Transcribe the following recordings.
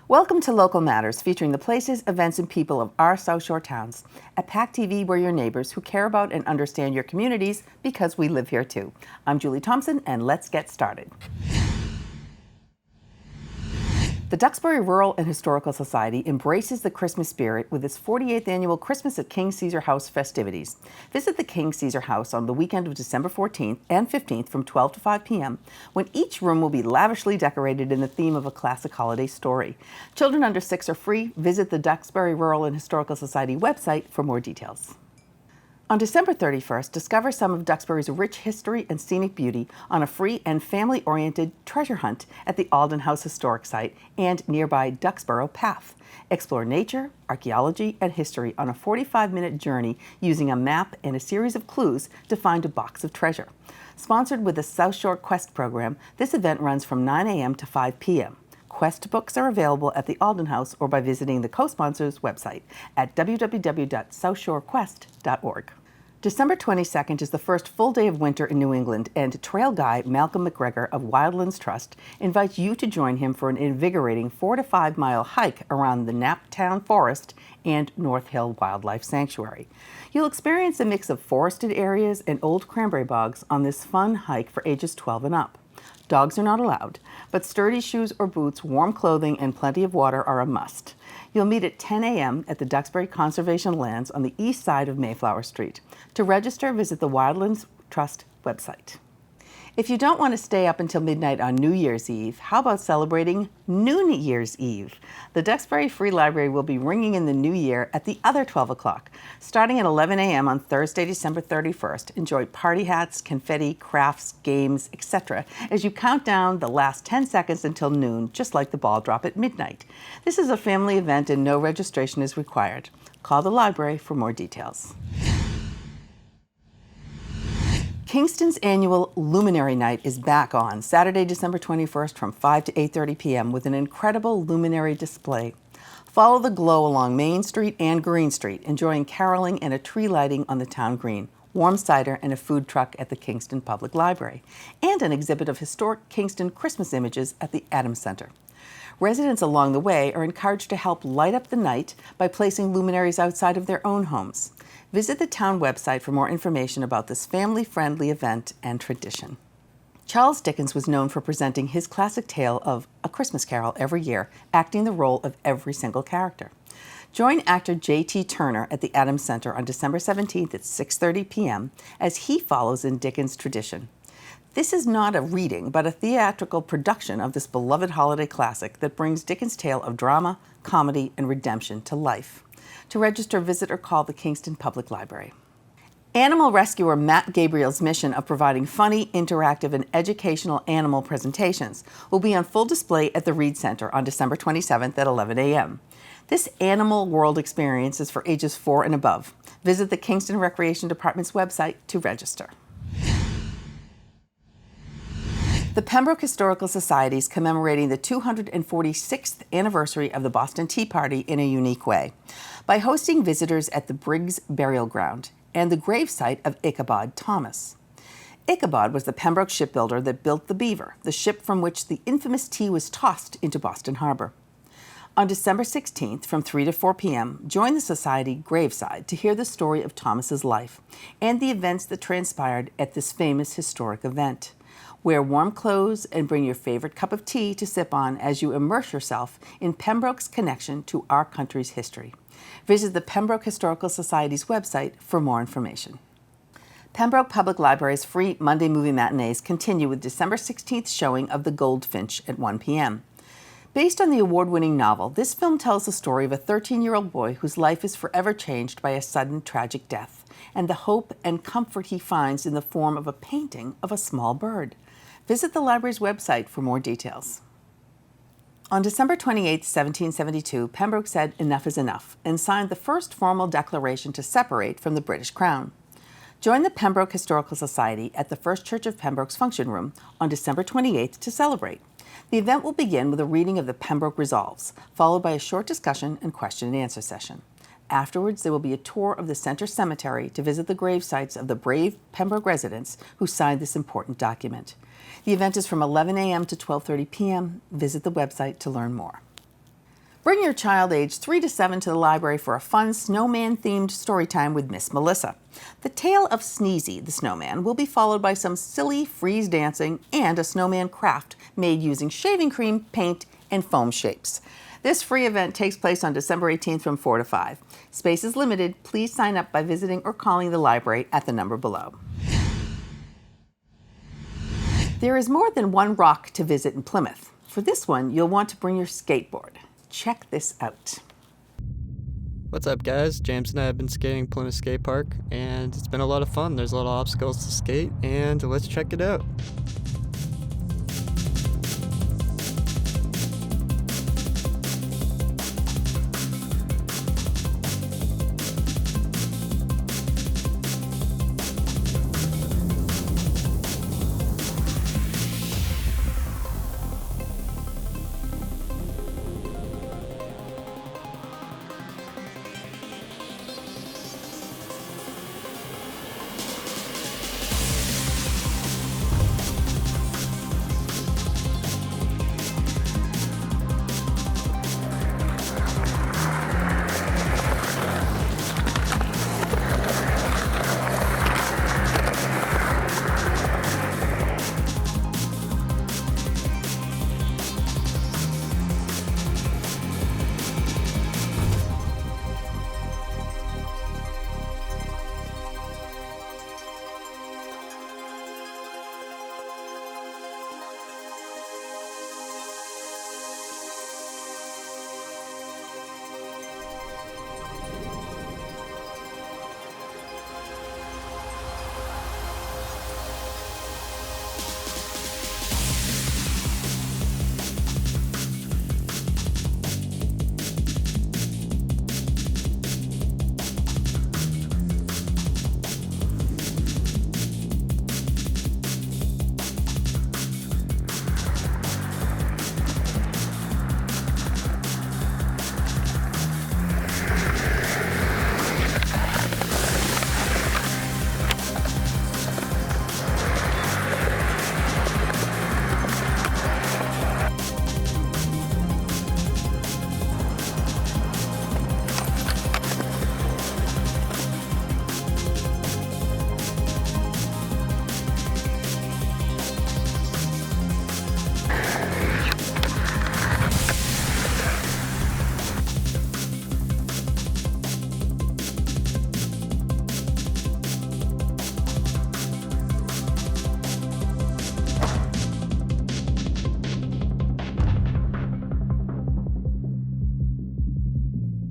Welcome to Local Matters, featuring the places, events, and people of our South Shore towns. At PAC TV, we're your neighbors who care about and understand your communities because we live here too. I'm Julie Thompson, and let's get started. The Duxbury Rural and Historical Society embraces the Christmas spirit with its 48th annual Christmas at King Caesar House festivities. Visit the King Caesar House on the weekend of December 14th and 15th from 12 to 5 p.m., when each room will be lavishly decorated in the theme of a classic holiday story. Children under 6 are free. Visit the Duxbury Rural and Historical Society website for more details. On December 31st, discover some of Duxbury's rich history and scenic beauty on a free and family-oriented treasure hunt at the Alden House Historic Site and nearby Duxborough Path. Explore nature, archaeology, and history on a 45-minute journey using a map and a series of clues to find a box of treasure. Sponsored with the South Shore Quest program, this event runs from 9 a.m. to 5 p.m. Quest books are available at the Alden House or by visiting the co-sponsor's website at www.southshorequest.org. December 22nd is the first full day of winter in New England, and trail guide Malcolm McGregor of Wildlands Trust invites you to join him for an invigorating 4 to 5 mile hike around the Naptown Forest and North Hill Wildlife Sanctuary. You'll experience a mix of forested areas and old cranberry bogs on this fun hike for ages 12 and up. Dogs are not allowed, but sturdy shoes or boots, warm clothing, and plenty of water are a must. You'll meet at 10 a.m. at the Duxbury Conservation Lands on the east side of Mayflower Street. To register, visit the Wildlands Trust website. If you don't want to stay up until midnight on New Year's Eve, how about celebrating Noon Year's Eve? The Duxbury Free Library will be ringing in the new year at the other 12 o'clock. Starting at 11 a.m. on Thursday, December 31st, enjoy party hats, confetti, crafts, games, etc. as you count down the last 10 seconds until noon, just like the ball drop at midnight. This is a family event and no registration is required. Call the library for more details. Kingston's annual Luminary Night is back on Saturday, December 21st from 5 to 8:30 p.m. with an incredible luminary display. Follow the glow along Main Street and Green Street, enjoying caroling and a tree lighting on the town green, warm cider, and a food truck at the Kingston Public Library, and an exhibit of historic Kingston Christmas images at the Adams Center. Residents along the way are encouraged to help light up the night by placing luminaries outside of their own homes. Visit the town website for more information about this family-friendly event and tradition. Charles Dickens was known for presenting his classic tale of A Christmas Carol every year, acting the role of every single character. Join actor J.T. Turner at the Adams Center on December 17th at 6:30 p.m. as he follows in Dickens' tradition. This is not a reading, but a theatrical production of this beloved holiday classic that brings Dickens' tale of drama, comedy, and redemption to life. To register, visit or call the Kingston Public Library. Animal rescuer Matt Gabriel's mission of providing funny, interactive, and educational animal presentations will be on full display at the Reed Center on December 27th at 11 a.m. This Animal World experience is for ages 4 and above. Visit the Kingston Recreation Department's website to register. The Pembroke Historical Society is commemorating the 246th anniversary of the Boston Tea Party in a unique way by hosting visitors at the Briggs Burial Ground and the gravesite of Ichabod Thomas. Ichabod was the Pembroke shipbuilder that built the Beaver, the ship from which the infamous tea was tossed into Boston Harbor. On December 16th from 3 to 4 p.m., join the Society graveside to hear the story of Thomas's life and the events that transpired at this famous historic event. Wear warm clothes and bring your favorite cup of tea to sip on as you immerse yourself in Pembroke's connection to our country's history. Visit the Pembroke Historical Society's website for more information. Pembroke Public Library's free Monday movie matinees continue with December 16th showing of The Goldfinch at 1 p.m. Based on the award-winning novel, this film tells the story of a 13-year-old boy whose life is forever changed by a sudden tragic death, and the hope and comfort he finds in the form of a painting of a small bird. Visit the library's website for more details. On December 28, 1772, Pembroke said enough is enough and signed the first formal declaration to separate from the British Crown. Join the Pembroke Historical Society at the First Church of Pembroke's Function Room on December 28th to celebrate. The event will begin with a reading of the Pembroke Resolves, followed by a short discussion and question and answer session. Afterwards, there will be a tour of the Center Cemetery to visit the grave sites of the brave Pembroke residents who signed this important document. The event is from 11 a.m. to 12:30 p.m. Visit the website to learn more. Bring your child aged 3 to 7 to the library for a fun snowman-themed story time with Miss Melissa. The tale of Sneezy, the snowman, will be followed by some silly freeze dancing and a snowman craft made using shaving cream, paint, and foam shapes. This free event takes place on December 18th from 4 to 5. Space is limited. Please sign up by visiting or calling the library at the number below. There is more than one rock to visit in Plymouth. For this one, you'll want to bring your skateboard. Check this out. What's up, guys? James and I have been skating Plymouth Skate Park, and it's been a lot of fun. There's a lot of obstacles to skate, and let's check it out.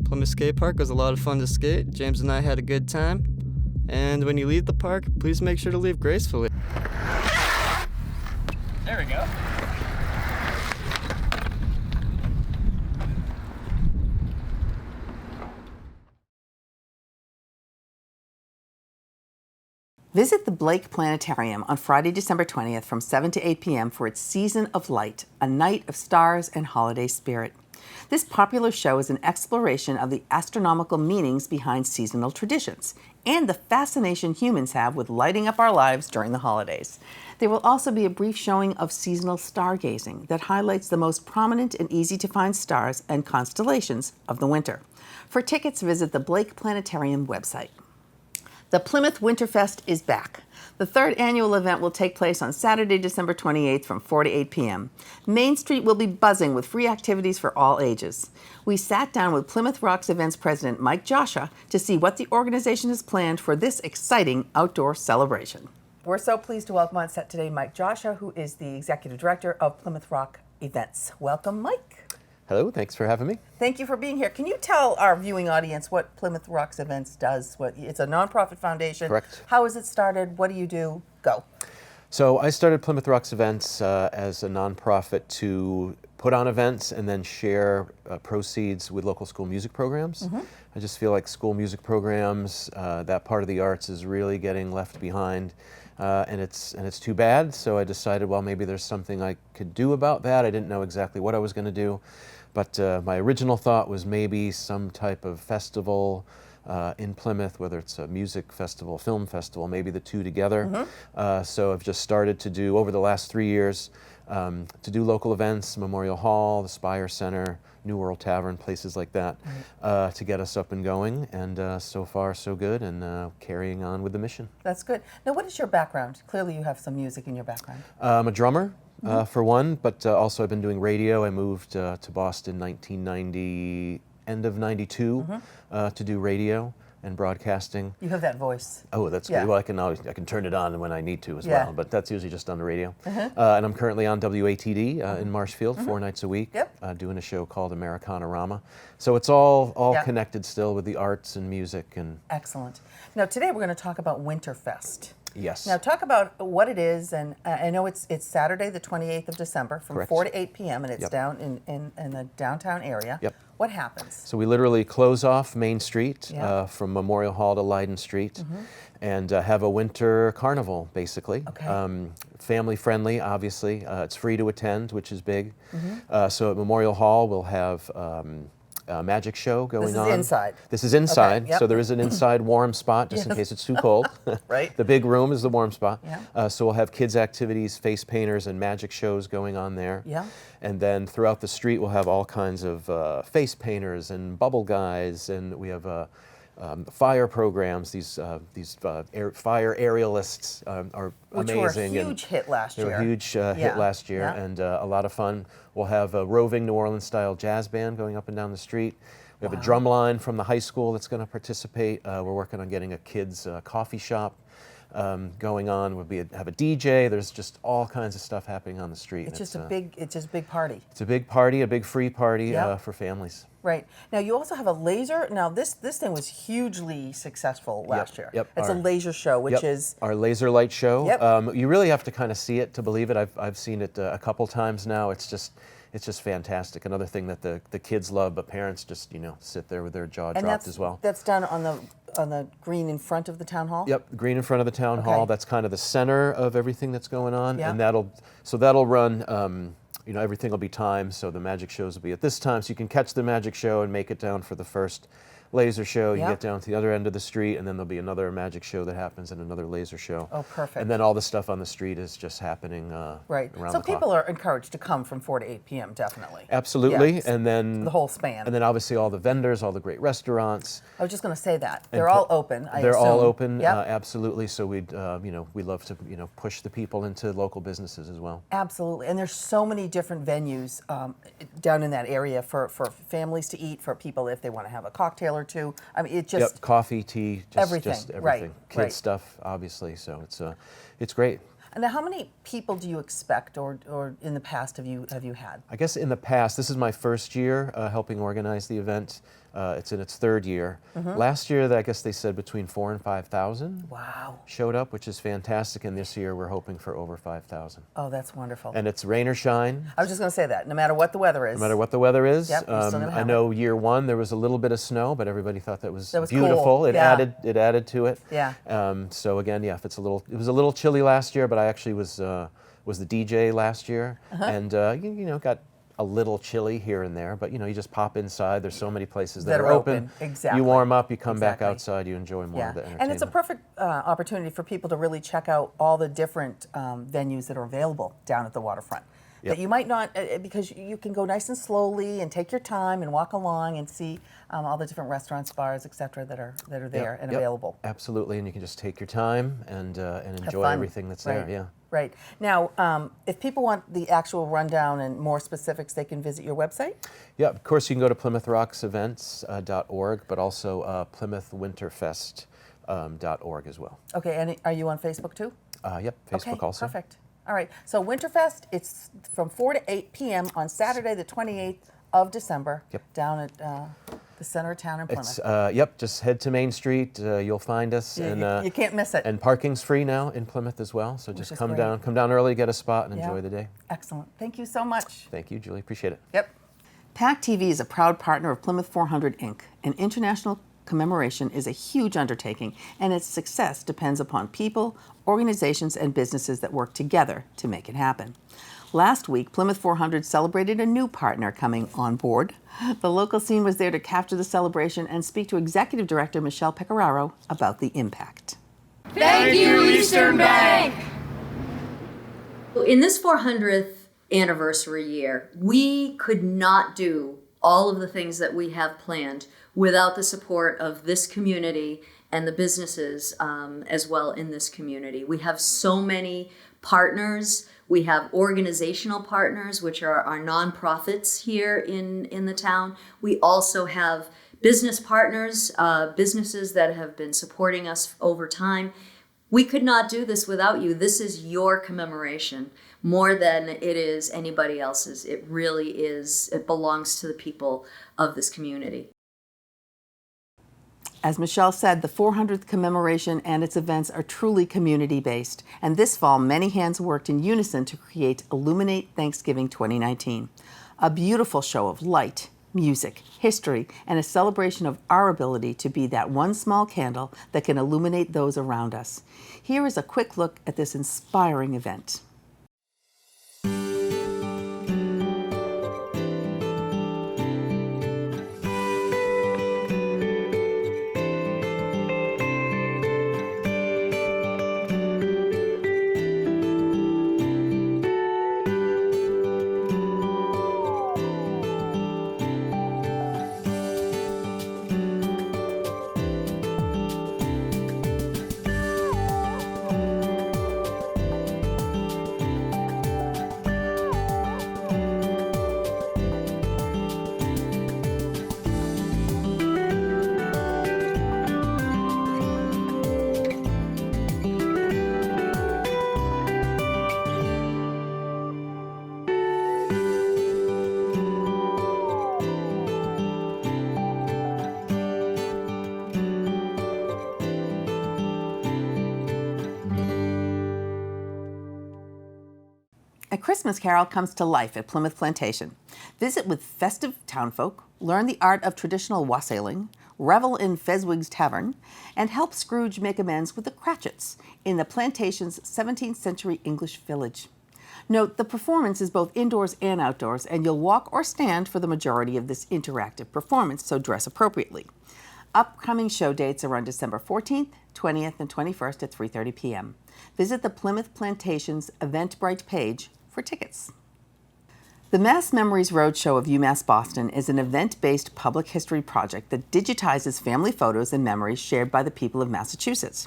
Plymouth Skate Park was a lot of fun to skate. James and I had a good time. And when you leave the park, please make sure to leave gracefully. There we go. Visit the Blake Planetarium on Friday, December 20th from 7 to 8 p.m. for its Season of Light, a night of stars and holiday spirit. This popular show is an exploration of the astronomical meanings behind seasonal traditions and the fascination humans have with lighting up our lives during the holidays. There will also be a brief showing of seasonal stargazing that highlights the most prominent and easy-to-find stars and constellations of the winter. For tickets, visit the Blake Planetarium website. The Plymouth Winterfest is back. The third annual event will take place on Saturday, December 28th from 4 to 8 p.m. Main Street will be buzzing with free activities for all ages. We sat down with Plymouth Rocks Events President Mike Joshua to see what the organization has planned for this exciting outdoor celebration. We're so pleased to welcome on set today Mike Joshua, who is the Executive Director of Plymouth Rock Events. Welcome, Mike. Hello, thanks for having me. Thank you for being here. Can you tell our viewing audience what Plymouth Rocks Events does? It's a nonprofit foundation. Correct. How is it started? What do you do? Go. So I started Plymouth Rocks Events as a nonprofit to put on events and then share proceeds with local school music programs. Mm-hmm. I just feel like school music programs, that part of the arts is really getting left behind. And it's too bad, so I decided, well, maybe there's something I could do about that. I didn't know exactly what I was going to do, but my original thought was maybe some type of festival in Plymouth, whether it's a music festival, film festival, maybe the two together. So I've just started to do, over the last 3 years, to do local events, Memorial Hall, the Spire Center, New World Tavern, places like that, to get us up and going. And so far, so good, and carrying on with the mission. That's good. Now, what is your background? Clearly, you have some music in your background. I'm a drummer, for one, but also I've been doing radio. I moved to Boston 1990, end of 92, to do radio and broadcasting. You have that voice. Oh, that's Yeah. good. Well, I can turn it on when I need to as Yeah. well, but that's usually just on the radio. And I'm currently on WATD in Marshfield 4 nights a week, Yep. doing a show called Americana Rama. So it's all Yeah. connected still with the arts and music and Excellent. Now, today we're going to talk about Winterfest. yes. Now, talk about what it is, and I know it's Saturday, the 28th of December, from Correct. 4 to 8 p.m., and it's Yep. down in the downtown area. Yep. What happens? So we literally close off Main Street Yeah. from Memorial Hall to Leiden Street and have a winter carnival, basically. Okay. Family friendly, obviously. It's free to attend, which is big. So at Memorial Hall, we'll have a magic show going is on. inside. This is inside. yep. So there is an inside warm spot just in Yes. case it's too cold. Right. The big room is the warm spot. Yeah. So we'll have kids' activities, face painters, and magic shows going on there. Yeah. And then throughout the street, we'll have all kinds of face painters and bubble guys, and we have fire programs. These fire aerialists are Which amazing. were a and huge hit last they year. were a huge Yeah. hit last year, Yeah. and a lot of fun. We'll have a roving New Orleans-style jazz band going up and down the street. We have a drum line from the high school that's going to participate. We're working on getting a kids' coffee shop going on. Have a DJ. There's just all kinds of stuff happening on the street. It's and just a big party. It's a big party, a big free party Yep. for families. Right. Now, you also have a laser. Now, this thing was hugely successful last year. Yep. It's a Our- laser show, which Yep. is our laser light show. Yep. You really have to kind of see it to believe it. I've seen it a couple times now. It's just fantastic. Another thing that the kids love, but parents just sit there with their jaw and dropped as well. that's done on the green in front of the town hall. Yep, the green in front of the town hall. Okay. That's kind of the center of everything that's going on, Yeah. and that'll run. Everything will be timed, so the magic shows will be at this time, so you can catch the magic show and make it down for the first laser show. You Yep. get down to the other end of the street, and then there'll be another magic show that happens and another laser show. Oh, perfect. And then all the stuff on the street is just happening Right. around So the people clock. are encouraged to come from 4 to 8 p.m. Definitely. Absolutely, Yes. and then The whole span. and then obviously all the vendors, all the great restaurants. I was just going to say that they're all open. I They're all assume. open, Yep. absolutely. So we love to push the people into local businesses as well. Absolutely, and there's so many different venues down in that area for families to eat, for people if they want to have a cocktail or two. I mean, it just Yep, coffee, tea, just everything, just right, everything. Kids right. stuff, obviously. So it's great. And now, how many people do you expect, or in the past have you had? I guess in the past, this is my first year helping organize the event. It's in its third year. Last year, I guess they said between 4,000 and 5,000 Wow! showed up, which is fantastic. And this year, we're hoping for over 5,000. Oh, that's wonderful. And it's rain or shine. I was just going to say that no matter what the weather is, No matter what the weather is. Yep, you're still gonna I have know year one there was a little bit of snow, but everybody thought that was was beautiful. cool. It Yeah. added to it. Yeah. So again, yeah, if it was a little chilly last year, but I actually was the DJ last year, and got a little chilly here and there, but you just pop inside. There's so many places that That are are open. open. Exactly. You warm up, you come back Exactly. outside, you enjoy more of the entertainment. And it's a perfect opportunity for people to really check out all the different venues that are available down at the waterfront. Yep. That you might not, because you can go nice and slowly and take your time and walk along and see all the different restaurants, bars, et cetera, that are there and Yep. available. Absolutely, and you can just take your time and Have enjoy fun. everything that's Right. there. Yeah. Right. Now, if people want the actual rundown and more specifics, they can visit your website. Yeah, of course you can go to PlymouthRocksEvents.org, but also PlymouthWinterfest.org as well. Okay, and are you on Facebook too? Yep, Facebook Okay, also. perfect. All right, so Winterfest, it's from 4 to 8 p.m. on Saturday, the 28th of December, Yep. down at the center of town in Plymouth. It's just head to Main Street. You'll find us, You can't miss it. and parking's free now in Plymouth as well. So just is come great. down early, get a spot, and Yeah. enjoy the day. Excellent. Thank you so much. Thank you, Julie. Appreciate it. Yep. PAC TV is a proud partner of Plymouth 400 Inc. An international commemoration is a huge undertaking, and its success depends upon people, organizations, and businesses that work together to make it happen. Last week, Plymouth 400 celebrated a new partner coming on board. The local scene was there to capture the celebration and speak to Executive Director Michelle Pecoraro about the impact. Thank you, Eastern Bank! In this 400th anniversary year, we could not do all of the things that we have planned without the support of this community and the businesses as well in this community. We have so many partners. We have organizational partners, which are our nonprofits here in the town. We also have business partners, businesses that have been supporting us over time. We could not do this without you. This is your commemoration more than it is anybody else's. It really is, it belongs to the people of this community. As Michelle said, the 400th commemoration and its events are truly community-based. And this fall, many hands worked in unison to create Illuminate Thanksgiving 2019, a beautiful show of light, music, history, and a celebration of our ability to be that one small candle that can illuminate those around us. Here is a quick look at this inspiring event. A Christmas Carol comes to life at Plymouth Plantation. Visit with festive townfolk, learn the art of traditional wassailing, revel in Feswig's Tavern, and help Scrooge make amends with the Cratchits in the Plantation's 17th century English village. Note, the performance is both indoors and outdoors, and you'll walk or stand for the majority of this interactive performance, so dress appropriately. Upcoming show dates are on December 14th, 20th, and 21st at 3:30 p.m. Visit the Plymouth Plantation's Eventbrite page for tickets. The Mass Memories Roadshow of UMass Boston is an event-based public history project that digitizes family photos and memories shared by the people of Massachusetts.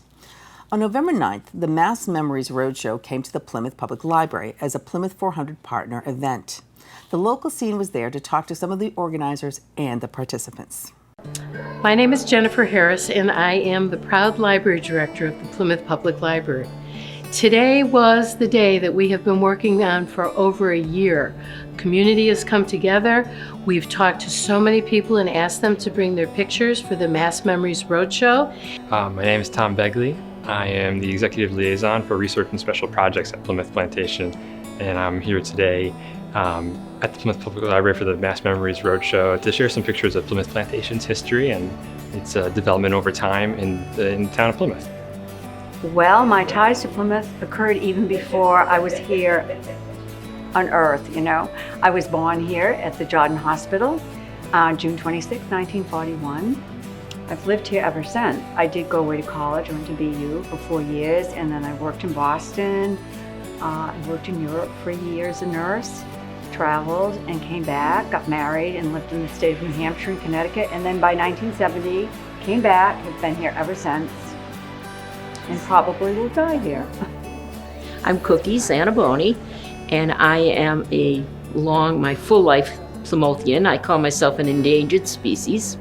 On November 9th, the Mass Memories Roadshow came to the Plymouth Public Library as a Plymouth 400 partner event. The local scene was there to talk to some of the organizers and the participants. My name is Jennifer Harris, and I am the proud library director of the Plymouth Public Library. Today was the day that we have been working on for over a year. Community has come together. We've talked to so many people and asked them to bring their pictures for the Mass Memories Roadshow. My name is Tom Begley. I am the Executive Liaison for Research and Special Projects at Plymouth Plantation, and I'm here today at the Plymouth Public Library for the Mass Memories Roadshow to share some pictures of Plymouth Plantation's history and its development over time in the town of Plymouth. Well, my ties to Plymouth occurred even before I was here on Earth, you know. I was born here at the Jordan Hospital on June 26, 1941. I've lived here ever since. I did go away to college, I went to BU for 4 years, and then I worked in Boston. I worked in Europe for a year as a nurse, traveled and came back, got married and lived in the state of New Hampshire and Connecticut, and then by 1970, came back, have been here ever since, and probably will die here. I'm Cookie Zanaboni, and I am my full life Plymouthien. I call myself an endangered species.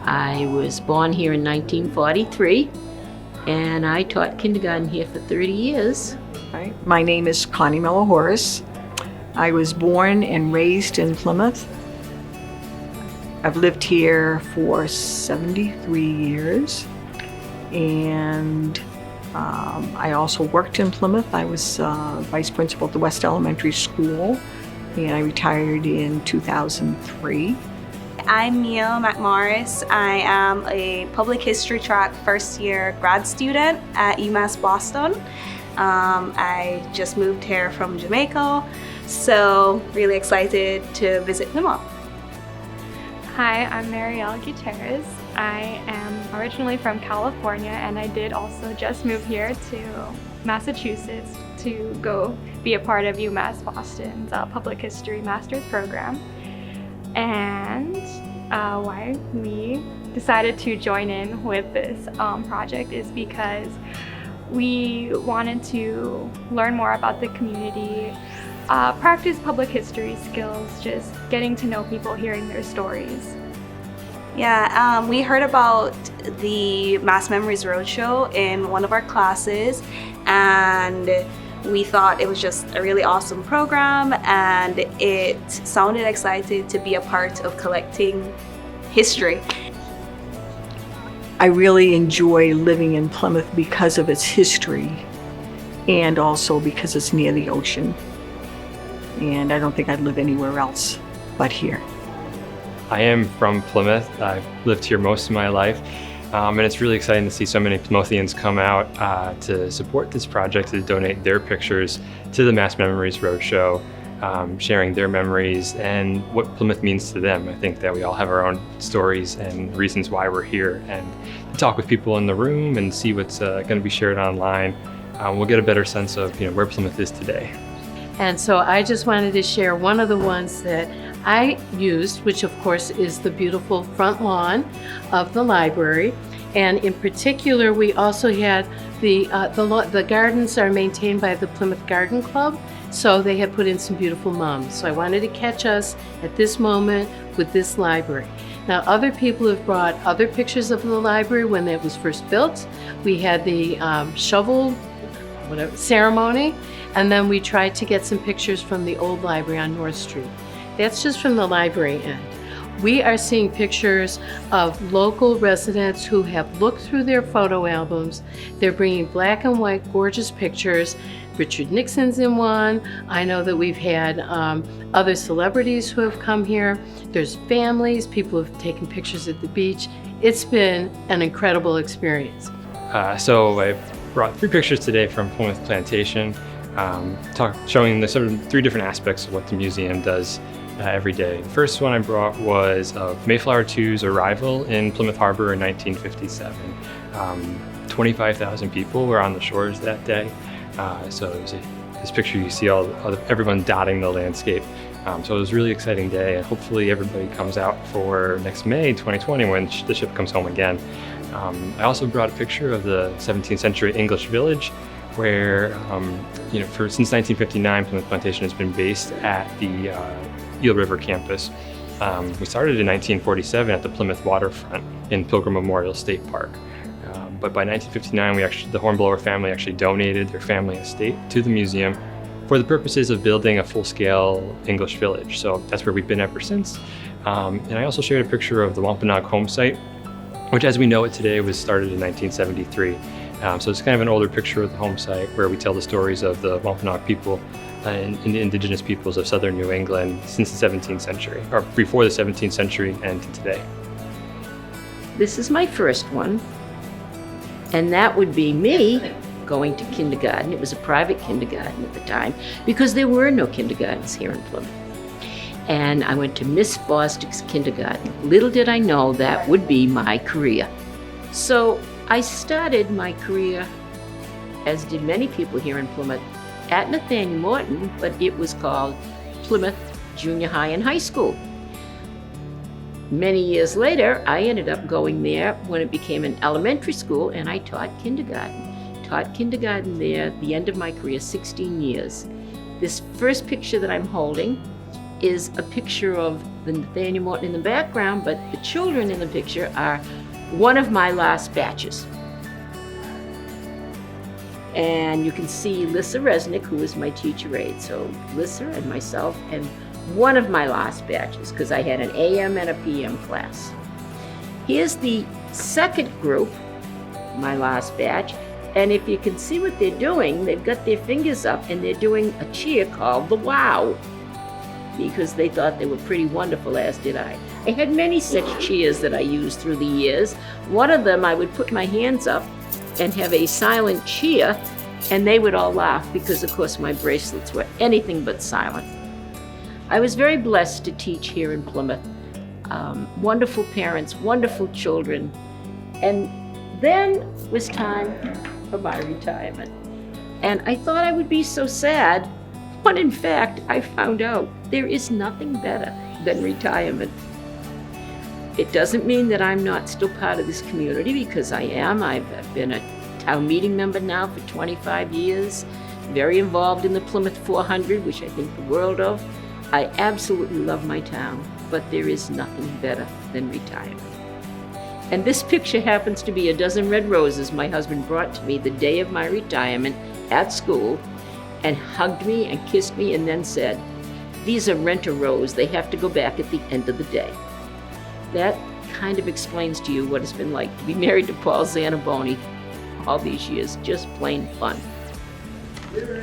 I was born here in 1943, and I taught kindergarten here for 30 years. Right. My name is Connie Miller-Horace. I was born and raised in Plymouth. I've lived here for 73 years. And I also worked in Plymouth. I was vice principal at the West Elementary School, and I retired in 2003. I'm Neil McMorris. I am a public history track first year grad student at UMass Boston. I just moved here from Jamaica, so really excited to visit Plymouth. Hi, I'm Marielle Gutierrez. I am originally from California, and I did also just move here to Massachusetts to go be a part of UMass Boston's Public History Master's program. And why we decided to join in with this project is because we wanted to learn more about the community, practice public history skills, just getting to know people, hearing their stories. Yeah, we heard about the Mass Memories Roadshow in one of our classes, and we thought it was just a really awesome program, and it sounded exciting to be a part of collecting history. I really enjoy living in Plymouth because of its history and also because it's near the ocean. And I don't think I'd live anywhere else but here. I am from Plymouth. I've lived here most of my life, and it's really exciting to see so many Plymouthians come out to support this project, to donate their pictures to the Mass Memories Roadshow, sharing their memories and what Plymouth means to them. I think that we all have our own stories and reasons why we're here, and to talk with people in the room and see what's going to be shared online, we'll get a better sense of where Plymouth is today. And so I just wanted to share one of the ones that I used, which of course is the beautiful front lawn of the library. And in particular, we also had the gardens are maintained by the Plymouth Garden Club, so they had put in some beautiful mums. So I wanted to catch us at this moment with this library. Now, other people have brought other pictures of the library when it was first built. We had the shovel ceremony, and then we tried to get some pictures from the old library on North Street. That's just from the library end. We are seeing pictures of local residents who have looked through their photo albums. They're bringing black and white gorgeous pictures. Richard Nixon's in one. I know that we've had other celebrities who have come here. There's families, people have taken pictures at the beach. It's been an incredible experience. So I brought 3 pictures today from Plymouth Plantation, showing the sort of 3 different aspects of what the museum does every day. The first one I brought was of Mayflower II's arrival in Plymouth Harbor in 1957. 25,000 people were on the shores that day. So it was this picture, you see everyone dotting the landscape. So it was a really exciting day, and hopefully everybody comes out for next May 2020 when the ship comes home again. I also brought a picture of the 17th century English village, where since 1959, Plymouth Plantation has been based at the Eel River campus. We started in 1947 at the Plymouth waterfront in Pilgrim Memorial State Park. But by 1959, the Hornblower family actually donated their family estate to the museum for the purposes of building a full-scale English village. So that's where we've been ever since. And I also shared a picture of the Wampanoag home site, which as we know it today was started in 1973. So it's kind of an older picture of the home site where we tell the stories of the Wampanoag people and the indigenous peoples of southern New England since the 17th century, or before the 17th century and to today. This is my first one, and that would be me going to kindergarten. It was a private kindergarten at the time because there were no kindergartens here in Plymouth. And I went to Miss Bostic's kindergarten. Little did I know that would be my career. So I started my career, as did many people here in Plymouth, at Nathaniel Morton, but it was called Plymouth Junior High and High School. Many years later, I ended up going there when it became an elementary school, and I taught kindergarten. Taught kindergarten there at the end of my career, 16 years. This first picture that I'm holding is a picture of the Nathaniel Morton in the background, but the children in the picture are one of my last batches. And you can see Lissa Resnick, who was my teacher aide. So Lissa and myself and one of my last batches, because I had an AM and a PM class. Here's the second group, my last batch. And if you can see what they're doing, they've got their fingers up and they're doing a cheer called the Wow, because they thought they were pretty wonderful, as did I. I had many such cheers that I used through the years. One of them, I would put my hands up and have a silent cheer And they would all laugh because, of course, my bracelets were anything but silent. I was very blessed to teach here in Plymouth. Wonderful parents, wonderful children. And then was time for my retirement. And I thought I would be so sad, when in fact I found out there is nothing better than retirement. It doesn't mean that I'm not still part of this community, because I am. I've been a town meeting member now for 25 years, very involved in the Plymouth 400, which I think the world of. I absolutely love my town, but there is nothing better than retirement. And this picture happens to be a dozen red roses my husband brought to me the day of my retirement at school, and hugged me and kissed me and then said, "These are rent-a-rose. They have to go back at the end of the day." That kind of explains to you what it's been like to be married to Paul Zanaboni all these years. Just plain fun.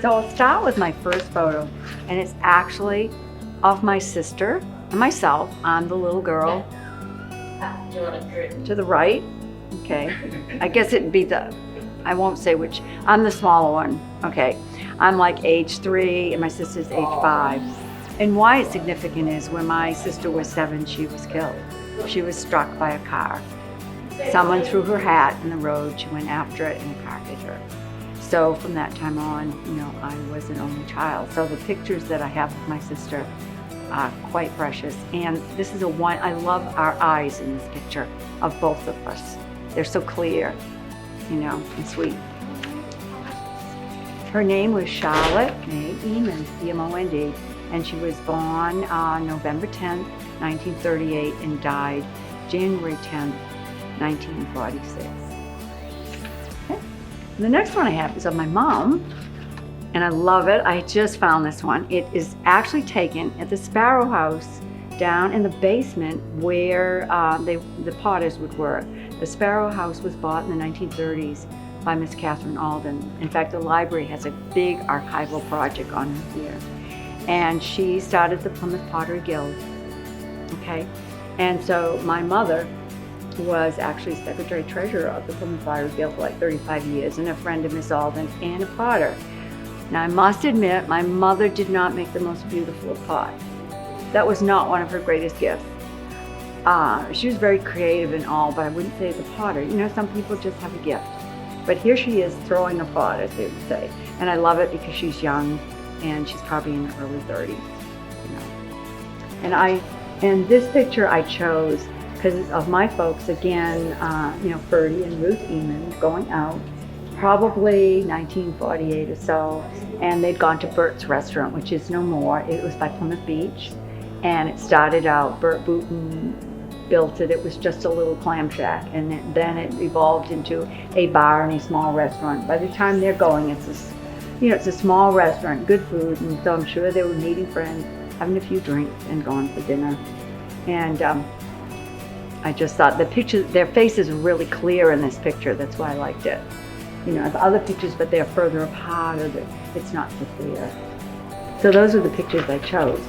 So I'll start with my first photo, and it's actually of my sister and myself. I'm the little girl to the right. Okay, I guess it'd be I won't say which, I'm the smaller one. Okay, I'm like age 3 and my sister's age 5. And why it's significant is when my sister was 7, she was killed. She was struck by a car. Someone threw her hat in the road, she went after it, and the car hit her. So from that time on, I was an only child. So the pictures that I have of my sister are quite precious. And this is I love our eyes in this picture of both of us. They're so clear, and sweet. Her name was Charlotte May Emond, E-M-O-N-D, and she was born on November 10th, 1938, and died January 10th, 1946. Okay. The next one I have is of my mom, and I love it. I just found this one. It is actually taken at the Sparrow House down in the basement where the Potters would work. The Sparrow House was bought in the 1930s by Miss Catherine Alden. In fact, the library has a big archival project on her here. And she started the Plymouth Pottery Guild. Okay, and so my mother was actually Secretary Treasurer of the Plymouth Pottery Guild for like 35 years, and a friend of Miss Alden and a potter. Now I must admit, my mother did not make the most beautiful pot. That was not one of her greatest gifts. She was very creative and all, but I wouldn't say the potter. Some people just have a gift. But here she is throwing a pot, as they would say. And I love it because she's young, and she's probably in her early 30s. And this picture I chose because of my folks, again, Ferdy and Ruth Emond going out, probably 1948 or so, and they'd gone to Bert's Restaurant, which is no more. It was by Plymouth Beach, and it started out, Bert Booten built it. It was just a little clam shack, and then it evolved into a bar and a small restaurant. By the time they're going, it's a small restaurant, good food, and so I'm sure they were meeting friends, having a few drinks, and going for dinner. And I just thought the picture, their faces are really clear in this picture. That's why I liked it. I have other pictures, but they're further apart, or it's not so clear. So those are the pictures I chose.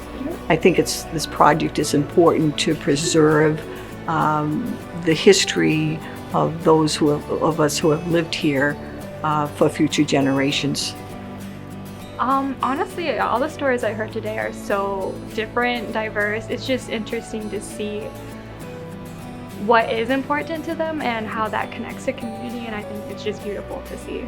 I think this project is important to preserve the history of those of us who have lived here for future generations. Honestly, all the stories I heard today are so different, diverse. It's just interesting to see what is important to them and how that connects to community, and I think it's just beautiful to see.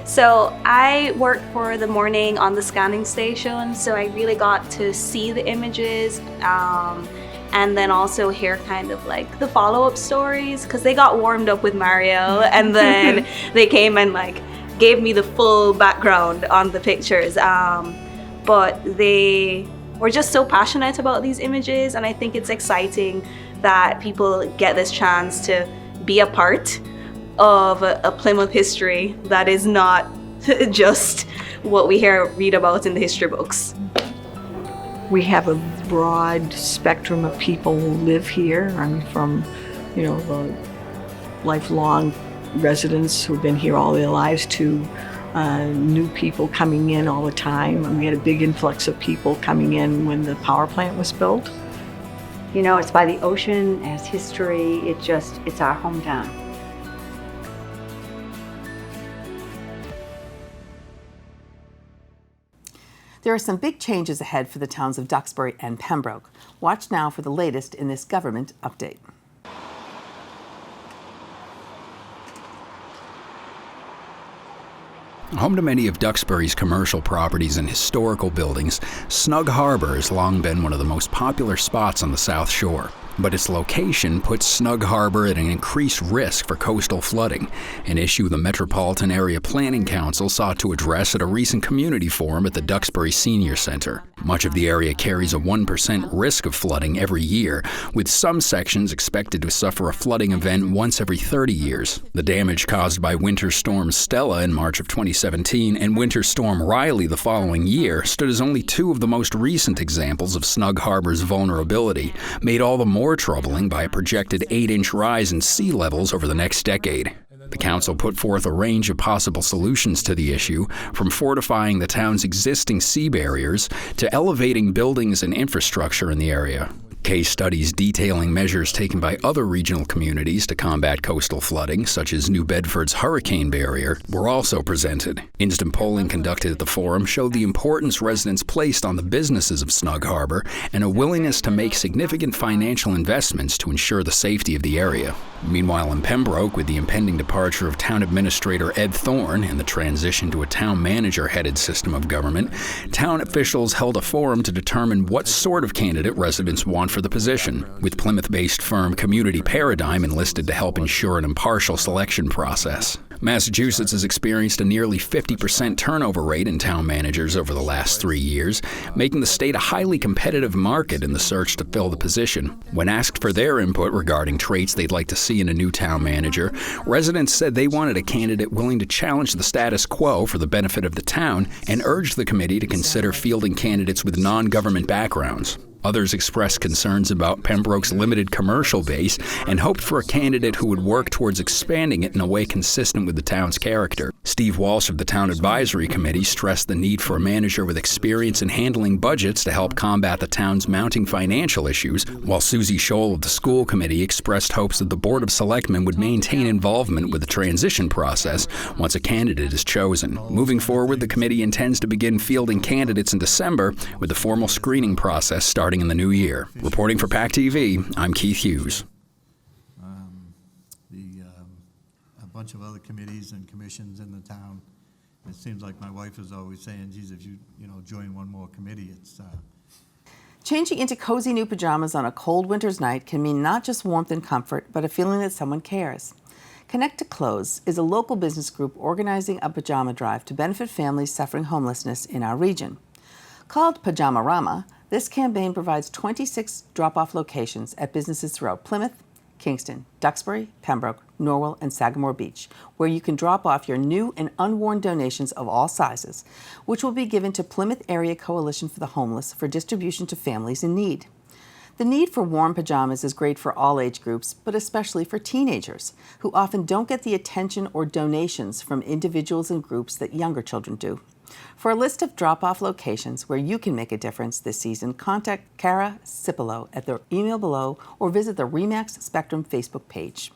So I worked for the morning on the scanning station, so I really got to see the images and then also hear kind of like the follow-up stories, because they got warmed up with Mario and then they came and like gave me the full background on the pictures. But they were just so passionate about these images, and I think it's exciting that people get this chance to be a part of a Plymouth history that is not just what we read about in the history books. We have a broad spectrum of people who live here, from the lifelong residents who've been here all their lives to new people coming in all the time. And we had a big influx of people coming in when the power plant was built. It's by the ocean, it has history, it's our hometown. There are some big changes ahead for the towns of Duxbury and Pembroke. Watch now for the latest in this government update. Home to many of Duxbury's commercial properties and historical buildings, Snug Harbor has long been one of the most popular spots on the South Shore. But its location puts Snug Harbor at an increased risk for coastal flooding, an issue the Metropolitan Area Planning Council sought to address at a recent community forum at the Duxbury Senior Center. Much of the area carries a 1% risk of flooding every year, with some sections expected to suffer a flooding event once every 30 years. The damage caused by Winter Storm Stella in March of 2017 and Winter Storm Riley the following year stood as only two of the most recent examples of Snug Harbor's vulnerability, made all the more troubling by a projected 8-inch rise in sea levels over the next decade. The council put forth a range of possible solutions to the issue, from fortifying the town's existing sea barriers to elevating buildings and infrastructure in the area. Case studies detailing measures taken by other regional communities to combat coastal flooding, such as New Bedford's hurricane barrier, were also presented. Instant polling conducted at the forum showed the importance residents placed on the businesses of Snug Harbor and a willingness to make significant financial investments to ensure the safety of the area. Meanwhile, in Pembroke, with the impending departure of Town Administrator Ed Thorne and the transition to a town manager-headed system of government, town officials held a forum to determine what sort of candidate residents want for the position, with Plymouth-based firm Community Paradigm enlisted to help ensure an impartial selection process. Massachusetts has experienced a nearly 50% turnover rate in town managers over the last 3 years, making the state a highly competitive market in the search to fill the position. When asked for their input regarding traits they'd like to see in a new town manager, residents said they wanted a candidate willing to challenge the status quo for the benefit of the town and urged the committee to consider fielding candidates with non-government backgrounds. Others expressed concerns about Pembroke's limited commercial base and hoped for a candidate who would work towards expanding it in a way consistent with the town's character. Steve Walsh of the Town Advisory Committee stressed the need for a manager with experience in handling budgets to help combat the town's mounting financial issues, while Susie Scholl of the School Committee expressed hopes that the Board of Selectmen would maintain involvement with the transition process once a candidate is chosen. Moving forward, the committee intends to begin fielding candidates in December, with the formal screening process starting in the new year. Reporting for PAC TV, I'm Keith Hughes. A bunch of other committees and commissions in the town. It seems like my wife is always saying, geez, if you join one more committee, it's... Changing into cozy new pajamas on a cold winter's night can mean not just warmth and comfort, but a feeling that someone cares. Connect to Clothes is a local business group organizing a pajama drive to benefit families suffering homelessness in our region. Called Pajamarama, this campaign provides 26 drop-off locations at businesses throughout Plymouth, Kingston, Duxbury, Pembroke, Norwell, and Sagamore Beach, where you can drop off your new and unworn donations of all sizes, which will be given to Plymouth Area Coalition for the Homeless for distribution to families in need. The need for warm pajamas is great for all age groups, but especially for teenagers, who often don't get the attention or donations from individuals and groups that younger children do. For a list of drop-off locations where you can make a difference this season, contact Cara Cipolo at the email below or visit the RE/MAX Spectrum Facebook page.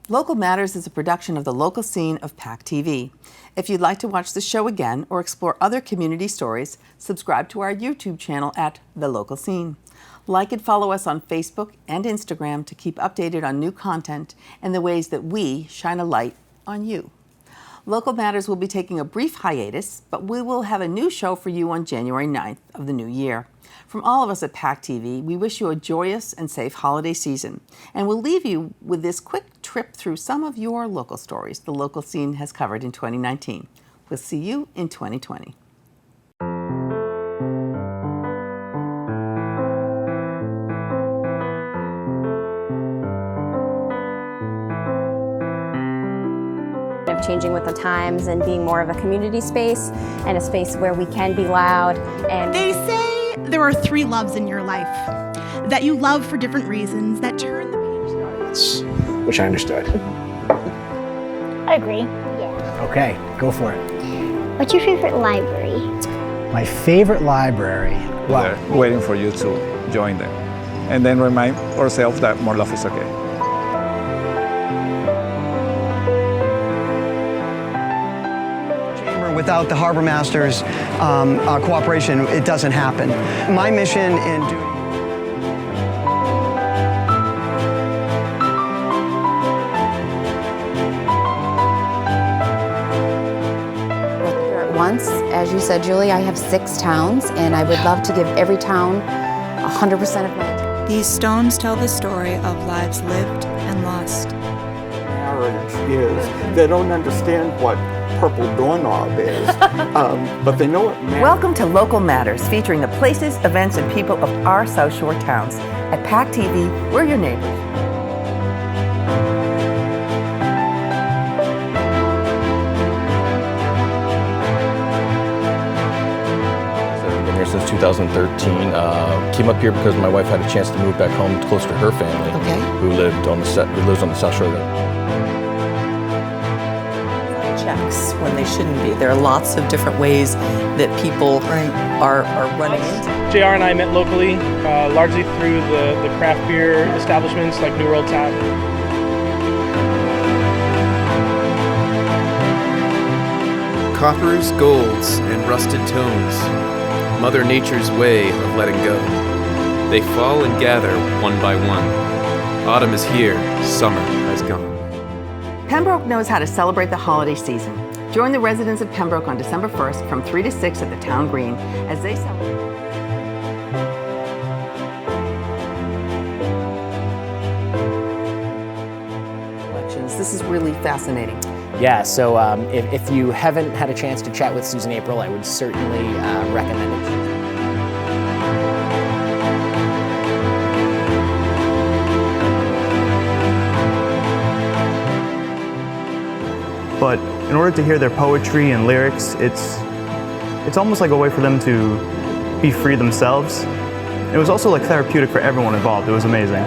Local Matters is a production of the local scene of PAC TV. If you'd like to watch the show again or explore other community stories, subscribe to our YouTube channel at The Local Scene. Like and follow us on Facebook and Instagram to keep updated on new content and the ways that we shine a light on you. Local Matters will be taking a brief hiatus, but we will have a new show for you on January 9th of the new year. From all of us at PAC TV, we wish you a joyous and safe holiday season, and we'll leave you with this quick trip through some of your local stories the local scene has covered in 2019. We'll see you in 2020. Changing with the times and being more of a community space and a space where we can be loud. And they say there are 3 loves in your life that you love for different reasons that turn the page. Which I understood. I agree. Yeah. Okay, go for it. What's your favorite library? My favorite library. Well, they're waiting for you to join them, and then remind ourselves that more love is okay. With without the harbor master's cooperation, it doesn't happen. My mission in duty. Once, as you said, Julie, I have 6 towns, and I would love to give every town 100% of my time. These stones tell the story of lives lived and lost. Marriage is, they don't understand what purple doorknob is, but they know it matters. Welcome to Local Matters, featuring the places, events, and people of our South Shore towns. At PAC TV, we're your neighbors. Since 2013, came up here because my wife had a chance to move back home closer to her family, who lives on the South Shore. Checks when they shouldn't be. There are lots of different ways that people are running into. JR and I met locally, largely through the craft beer establishments like New World Tap. Coppers, golds, and rusted tones. Mother Nature's way of letting go. They fall and gather one by one. Autumn is here, summer has gone. Pembroke knows how to celebrate the holiday season. Join the residents of Pembroke on December 1st from 3 to 6 at the Town Green as they celebrate. Elections. This is really fascinating. Yeah, so if you haven't had a chance to chat with Susan April, I would certainly recommend it. But in order to hear their poetry and lyrics, it's almost like a way for them to be free themselves. It was also like therapeutic for everyone involved. It was amazing.